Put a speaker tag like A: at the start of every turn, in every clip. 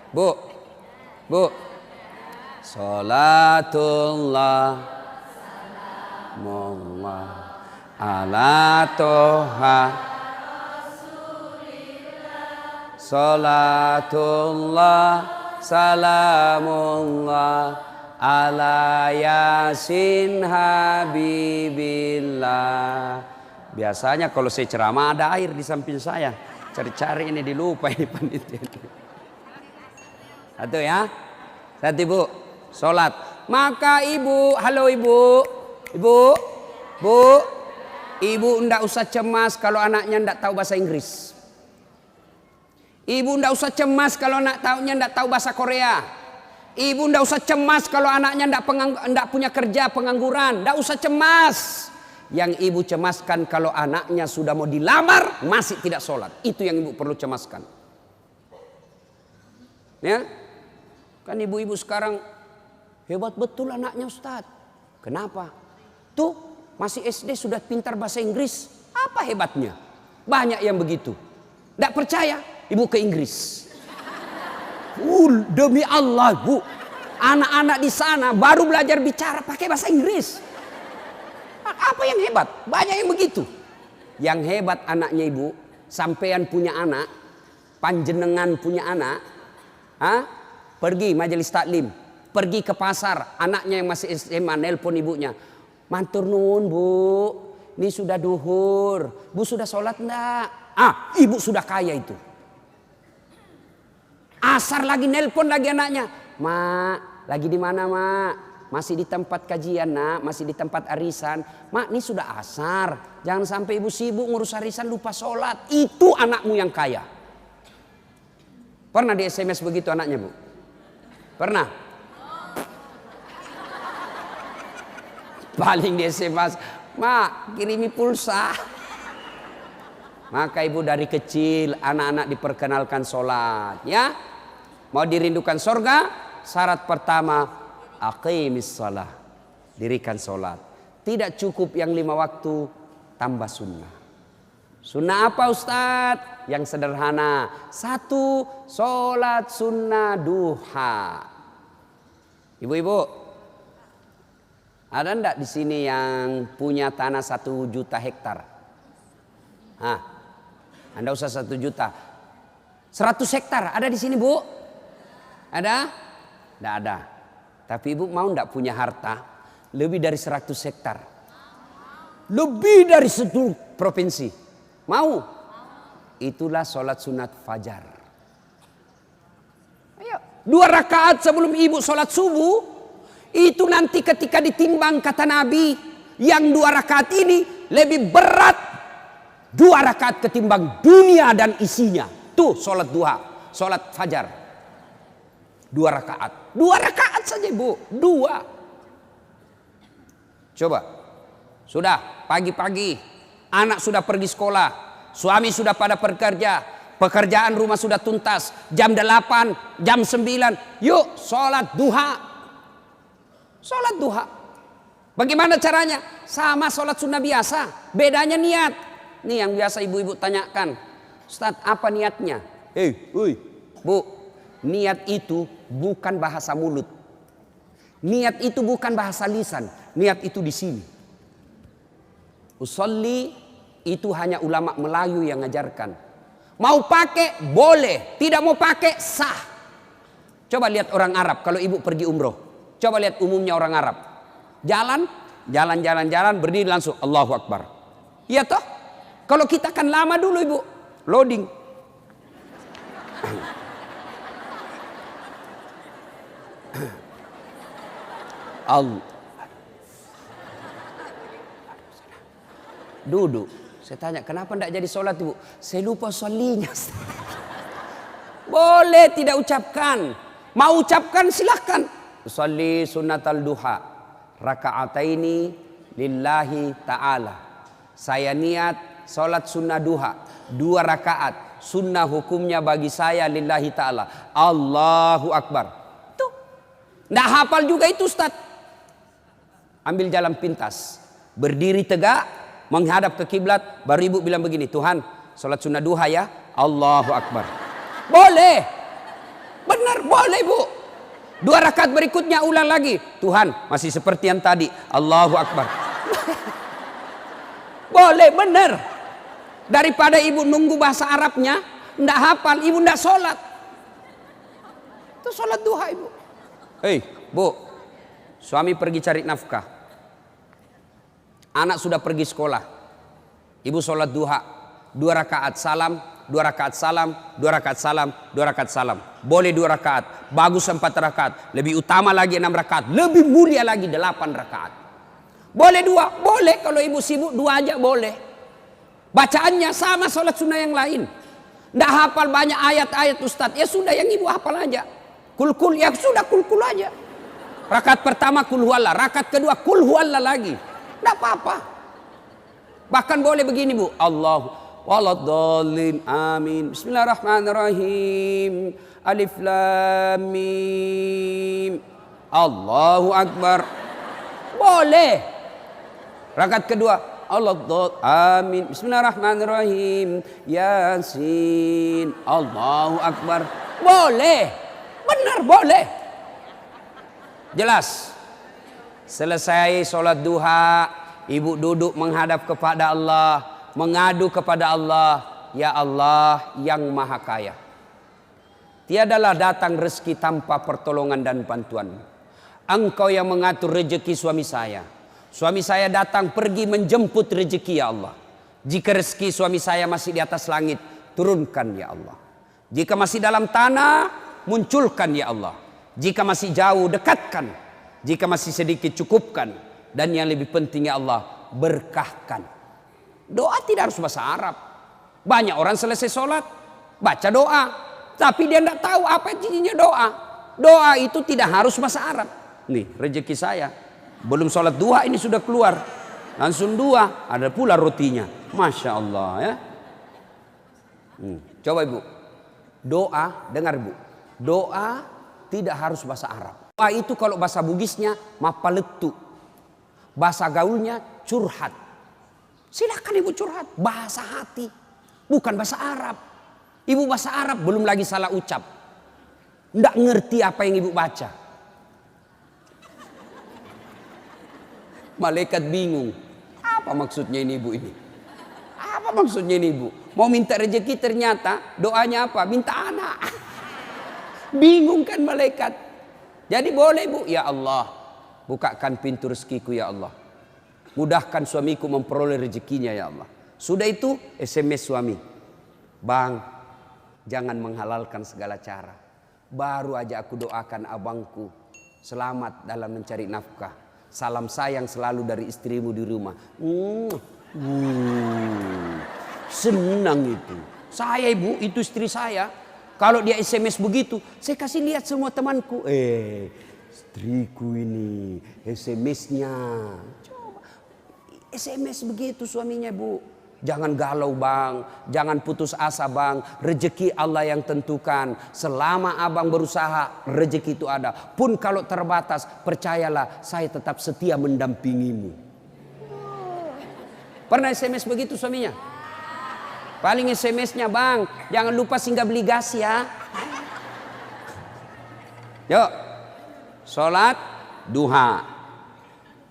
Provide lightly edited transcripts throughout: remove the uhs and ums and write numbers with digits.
A: Bu, bu. Salatullah mullah ala toha. Salatullah salamullah ala yasin habibillah. Biasanya kalau saya ceramah ada air di samping saya. Cari-cari ini dilupa ini panitia. Satu ya. Satu ibu. Sholat. Maka ibu. Halo ibu. Ibu. Bu. Ibu ndak usah cemas kalau anaknya ndak tahu bahasa Inggris. Ibu ndak usah cemas kalau anaknya ndak tahu bahasa Korea. Ibu ndak usah cemas kalau anaknya ndak punya kerja, pengangguran. Ndak usah cemas. Yang ibu cemaskan kalau anaknya sudah mau dilamar masih tidak sholat. Itu yang ibu perlu cemaskan. Ya, kan ibu-ibu sekarang hebat betul anaknya Ustaz. Kenapa? Tuh masih SD sudah pintar bahasa Inggris. Apa hebatnya? Banyak yang begitu. Tidak percaya? Ibu ke Inggris. Demi Allah bu, anak-anak di sana baru belajar bicara pakai bahasa Inggris. Apa yang hebat? Banyak yang begitu. Yang hebat anaknya ibu, sampean punya anak, panjenengan punya anak, pergi majelis taklim, pergi ke pasar, anaknya yang masih SMA nelpon ibunya, matur nuwun bu, ini sudah duhur, bu sudah sholat enggak? Ibu sudah kaya itu. Asar lagi nelpon lagi anaknya, mak, lagi di mana mak? Masih di tempat kajian nak, masih di tempat arisan. Mak, ini sudah asar. Jangan sampai ibu sibuk ngurus arisan lupa sholat. Itu anakmu yang kaya. Pernah di SMS begitu anaknya bu? Pernah? Paling di SMS, mak kirimi pulsa. Maka ibu dari kecil anak-anak diperkenalkan sholat. Ya, mau dirindukan surga, syarat pertama aqimis shalah, dirikan sholat. Tidak cukup yang 5 waktu, tambah sunnah. Sunnah apa Ustadz? Yang sederhana. 1, sholat sunnah duha. Ibu-ibu, ada enggak di sini yang punya tanah 1 juta hektar? Anda usah 1 juta. 100 hektar ada di sini bu? Ada? Enggak ada. Tapi ibu mau enggak punya harta lebih dari 100 hektar? Lebih dari 1 provinsi. Mau? Itulah sholat sunat fajar. Ayo, 2 rakaat sebelum ibu sholat subuh. Itu nanti ketika ditimbang kata Nabi, yang 2 rakaat ini lebih berat 2 rakaat ketimbang dunia dan isinya. Tuh sholat duha, sholat fajar. 2 rakaat. 2 rakaat saja ibu. 2. Coba. Sudah pagi-pagi. Anak sudah pergi sekolah. Suami sudah pada bekerja. Pekerjaan rumah sudah tuntas. Jam 8, jam 9. Yuk sholat duha. Sholat duha. Bagaimana caranya? Sama sholat sunnah biasa. Bedanya niat. Nih yang biasa ibu-ibu tanyakan. Ustadz apa niatnya? Bu. Niat itu bukan bahasa mulut. Niat itu bukan bahasa lisan. Niat itu di sini. Usolli itu hanya ulama Melayu yang ngajarkan. Mau pakai boleh, tidak mau pakai sah. Coba lihat orang Arab kalau ibu pergi umroh. Coba lihat umumnya orang Arab. Jalan, berdiri langsung Allahu Akbar. Iya toh? Kalau kita kan lama dulu ibu, loading. Allah. Duduk. Saya tanya, kenapa tidak jadi sholat ibu? Saya lupa sholinya. Boleh tidak ucapkan. Mau ucapkan silahkan. Sholli sunnatal duha. Raka'ataini lillahi ta'ala. Saya niat sholat sunnah duha. 2 rakaat. Sunnah hukumnya bagi saya lillahi ta'ala. Allahu Akbar. Tuh. Nggak hafal juga itu Ustaz. Ambil jalan pintas. Berdiri tegak. Menghadap ke kiblat. Baru ibu bilang begini. Tuhan sholat sunnah duha ya. Allahu Akbar. Boleh. Benar, boleh bu. 2 rakaat berikutnya ulang lagi. Tuhan, masih seperti yang tadi. Allahu Akbar. Boleh, benar. Daripada ibu nunggu bahasa Arabnya, ndak hafal, ibu ndak sholat. Itu sholat duha ibu. Hei, bu, suami pergi cari nafkah. Anak sudah pergi sekolah. Ibu sholat duha. 2 rakaat salam, 2 rakaat salam, 2 rakaat salam, 2 rakaat salam. Boleh 2 rakaat, bagus 4 rakaat. Lebih utama lagi 6 rakaat, lebih mulia lagi 8 rakaat. Boleh 2, boleh. Kalau ibu sibuk 2 aja boleh. Bacaannya sama sholat sunnah yang lain. Nggak hafal banyak ayat-ayat Ustadz, ya sudah yang ibu hafal aja. Kul-kul, ya sudah kul-kul aja. Rakaat pertama kul huwallah, rakaat kedua kul huwallah lagi. Nggak apa-apa. Bahkan boleh begini bu, Allah waladhdallin, amin. Bismillahirrahmanirrahim. Alif lam mim. Allahu Akbar. Boleh. Rakaat kedua, Allah amin. Bismillahirrahmanirrahim. Yasin. Allahu Akbar. Boleh. Benar boleh. Jelas. Selesai sholat duha, ibu duduk menghadap kepada Allah, mengadu kepada Allah, ya Allah yang maha kaya. Tiadalah datang rezeki tanpa pertolongan dan bantuan. Engkau yang mengatur rezeki suami saya. Suami saya datang pergi menjemput rezeki ya Allah. Jika rezeki suami saya masih di atas langit, turunkan ya Allah. Jika masih dalam tanah, munculkan ya Allah. Jika masih jauh, dekatkan. Jika masih sedikit, cukupkan. Dan yang lebih penting ya Allah, berkahkan. Doa tidak harus bahasa Arab. Banyak orang selesai sholat baca doa, tapi dia tidak tahu apa intinya doa. Doa itu tidak harus bahasa Arab. Nih rezeki saya, belum sholat duha ini sudah keluar, langsung 2, ada pula rotinya. Masya Allah ya. Coba ibu, doa, dengar ibu, doa tidak harus bahasa Arab. Doa itu kalau bahasa Bugisnya mapaletu, bahasa gaulnya curhat. Silakan ibu curhat, bahasa hati, bukan bahasa Arab. Ibu bahasa Arab belum lagi salah ucap, nggak ngerti apa yang ibu baca. Malaikat bingung, apa maksudnya ini ibu ini? Apa maksudnya ini ibu? Mau minta rezeki ternyata doanya apa? Minta anak. Bingung kan malaikat. Jadi boleh bu, ya Allah, bukakan pintu rezekiku ya Allah. Mudahkan suamiku memperoleh rezekinya ya Allah. Sudah itu SMS suami. Bang, jangan menghalalkan segala cara. Baru aja aku doakan abangku selamat dalam mencari nafkah. Salam sayang selalu dari istrimu di rumah. Senang itu. Saya ibu, itu istri saya. Kalau dia SMS begitu, saya kasih lihat semua temanku. Istriku ini SMS-nya. SMS begitu suaminya bu. Jangan galau bang, jangan putus asa bang. Rezeki Allah yang tentukan. Selama abang berusaha, rezeki itu ada. Pun kalau terbatas, percayalah saya tetap setia mendampingimu. Pernah SMS begitu suaminya? Paling SMS-nya bang, jangan lupa singgah beli gas ya. Yuk, sholat duha.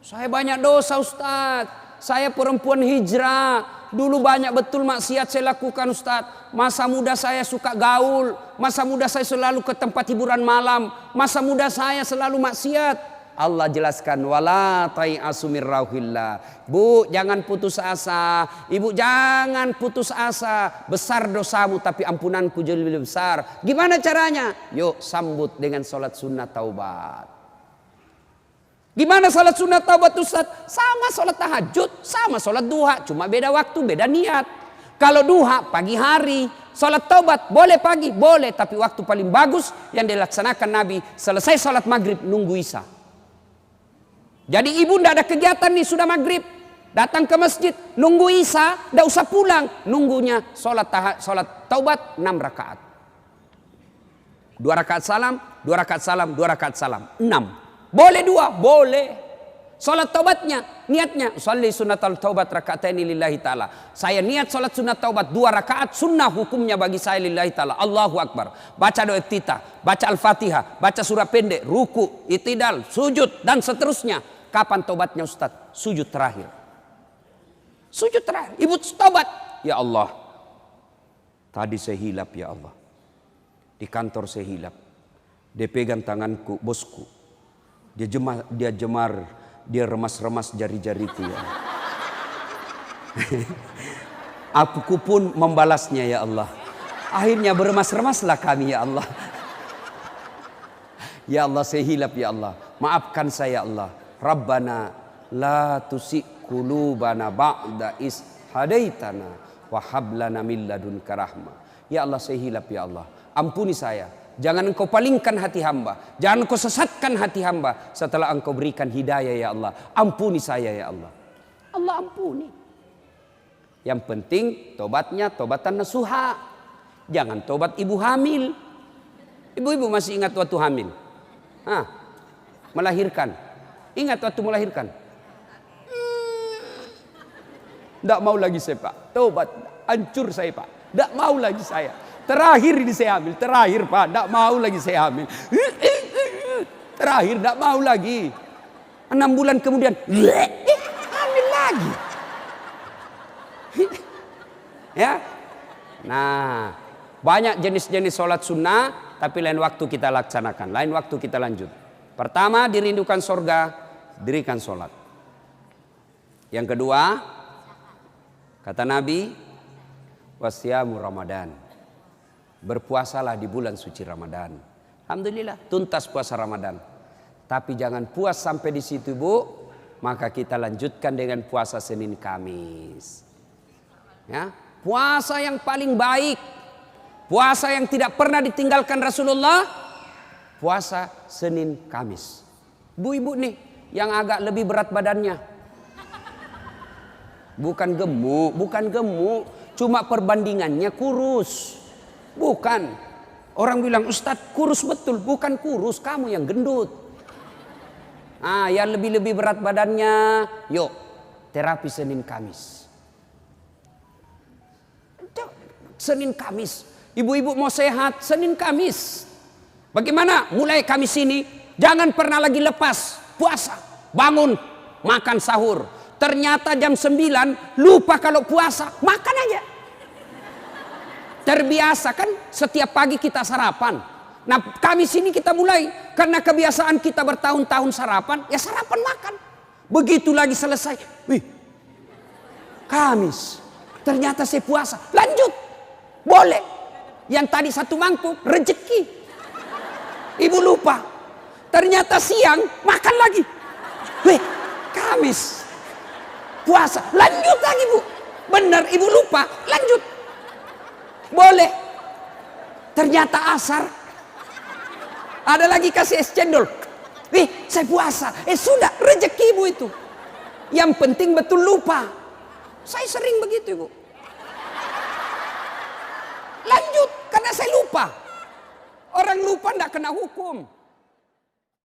A: Saya banyak dosa Ustadz. Saya perempuan hijrah. Dulu banyak betul maksiat saya lakukan Ustadz. Masa muda saya suka gaul. Masa muda saya selalu ke tempat hiburan malam. Masa muda saya selalu maksiat. Allah jelaskan, wala tai'asu mir rauhillah. Bu, jangan putus asa. Ibu jangan putus asa. Besar dosamu tapi ampunanku jauh lebih besar. Gimana caranya? Yuk sambut dengan sholat sunnah taubat. Gimana sholat sunat taubat Ustaz? Sama sholat tahajud, sama sholat duha. Cuma beda waktu, beda niat. Kalau duha pagi hari, sholat taubat boleh pagi, boleh. Tapi waktu paling bagus yang dilaksanakan Nabi, selesai sholat maghrib nunggu isya. Jadi ibu ndak ada kegiatan nih, sudah maghrib. Datang ke masjid, nunggu isya, ndak usah pulang. Nunggunya sholat taubat 6 rakaat. 2 rakaat salam, 2 rakaat salam, 2 rakaat salam. 6. Boleh 2, boleh. Salat taubatnya, niatnya, salli sunnatal taubat raka'ataini lillahi ta'ala. Saya niat salat sunat taubat 2 rakaat, sunnah hukumnya bagi saya lillahi ta'ala. Allahu Akbar. Baca doa iftitah, baca Al-Fatihah, baca surah pendek, ruku, itidal, sujud, dan seterusnya. Kapan taubatnya Ustaz? Sujud terakhir. Sujud terakhir. Ibu taubat. Ya Allah, tadi saya hilap ya Allah. Di kantor saya hilap. Dia pegang tanganku, bosku. Dia jemar. Dia remas-remas jari-jari itu ya. Aku pun membalasnya ya Allah. Akhirnya beremas-remaslah kami ya Allah. Ya Allah saya hilap ya Allah. Maafkan saya Allah. Rabbana la tusik qulubana ba'da is hadaitana wa hab lana min ladunka rahmah. Ya Allah saya hilap ya Allah. Ampuni saya. Jangan engkau palingkan hati hamba. Jangan engkau sesatkan hati hamba setelah engkau berikan hidayah ya Allah. Ampuni saya ya Allah. Allah ampuni. Yang penting tobatnya tobatan nasuha. Jangan tobat ibu hamil. Ibu-ibu masih ingat waktu hamil? Melahirkan. Ingat waktu melahirkan? Tidak mau lagi saya Pak. Tobat. Hancur saya Pak. Tidak mau lagi saya. Terakhir ini saya hamil, terakhir Pak, tidak mau lagi saya hamil. Terakhir tidak mau lagi. 6 bulan kemudian, hamil lagi. Ya, nah banyak jenis-jenis sholat sunnah, tapi lain waktu kita laksanakan, lain waktu kita lanjut. Pertama dirindukan sorga, dirikan sholat. Yang kedua, kata Nabi, wasyamu Ramadan. Berpuasalah di bulan suci Ramadan. Alhamdulillah tuntas puasa Ramadan. Tapi jangan puas sampai di situ Bu. Maka kita lanjutkan dengan puasa Senin Kamis. Ya, puasa yang paling baik. Puasa yang tidak pernah ditinggalkan Rasulullah. Puasa Senin Kamis. Bu-ibu nih yang agak lebih berat badannya. Bukan gemuk. Cuma perbandingannya kurus. Bukan. Orang bilang Ustadz kurus betul. Bukan kurus, kamu yang gendut. Yang lebih berat badannya, yuk terapi Senin Kamis. Senin Kamis. Ibu-ibu mau sehat, Senin Kamis. Bagaimana? Mulai Kamis ini jangan pernah lagi lepas puasa. Bangun, makan sahur. Ternyata jam 9 lupa kalau puasa, makan aja. Terbiasa kan setiap pagi kita sarapan. Nah Kamis ini kita mulai. Karena kebiasaan kita bertahun-tahun sarapan. Ya sarapan makan. Begitu lagi selesai. Wih. Kamis. Ternyata saya puasa. Lanjut. Boleh. Yang tadi 1 mangkuk. Rezeki. Ibu lupa. Ternyata siang makan lagi. Wih. Kamis. Puasa. Lanjut lagi Bu. Benar ibu lupa. Lanjut. Boleh. Ternyata asar. Ada lagi kasih es cendol. Saya puasa. Sudah rezeki ibu itu. Yang penting betul lupa. Saya sering begitu ibu. Lanjut karena saya lupa. Orang lupa tidak kena hukum.